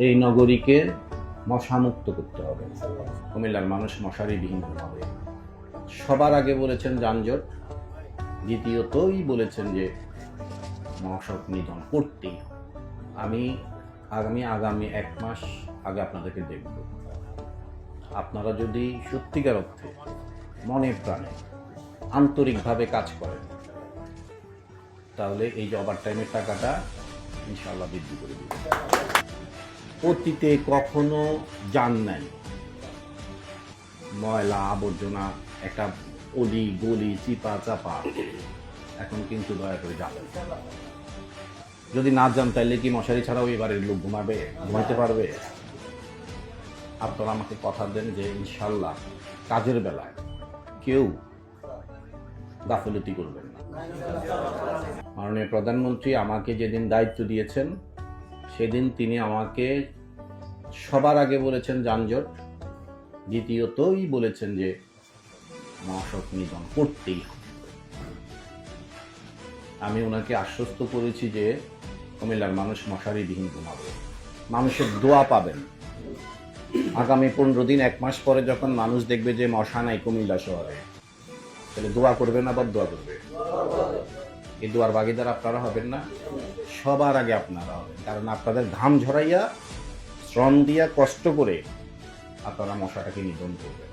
এই নগরীকে মশামুক্ত করতে হবে। কুমিল্লার মানুষ মশারিবিহীন ঘুমাবে। সবার আগে বলেছেন যানজট, দ্বিতীয়তই বলেছেন যে মশক নিধন করতেই হবে। আমি আগামী 1 মাস আগে আপনাদেরকে দেখব। আপনারা যদি সত্যিকার অর্থে মনে প্রাণে আন্তরিকভাবে কাজ করেন, তাহলে এই যে ওভারটাইমের টাকাটা ইনশাআল্লাহ বৃদ্ধি করে দিবে। অতীতে কখনো যান নাই, ময়লা আবর্জনা একটা অলি গলি চিপা চাপা, এখন কিন্তু দয়া করে যাবেন। যদি না যান তাইলে কি মশারি ছাড়াও এবারের লোক ঘুমাতে পারবে? আপনারা আমাকে কথা দেন যে ইনশাল্লাহ কাজের বেলায় কেউ গাফিলতি করবেন না। মাননীয় প্রধানমন্ত্রী আমাকে যেদিন দায়িত্ব দিয়েছেন, সেদিন তিনি আমাকে সবার আগে বলেছেন যানজট, দ্বিতীয়তই বলেছেন যে মশক নিধন করতেই হবে। আমি ওনাকে আশ্বস্ত করেছি যে কুমিল্লার মানুষ মশারিবিহীন ঘুমাবে, মানুষের দোয়া পাবেন। আগামী 15 দিন 1 মাস পরে যখন মানুষ দেখবে যে মশা নাই কুমিল্লা শহরে, তাহলে দোয়া করবে না, আবার দোয়া করবে। এই দোয়ার ভাগিদার আপনারা হবেন না, সবার আগে আপনারা হবেন, কারণ আপনাদের ঘাম ঝরাইয়া শ্রম দিয়া কষ্ট করে আপনারা মশাটাকে নিধন করবেন।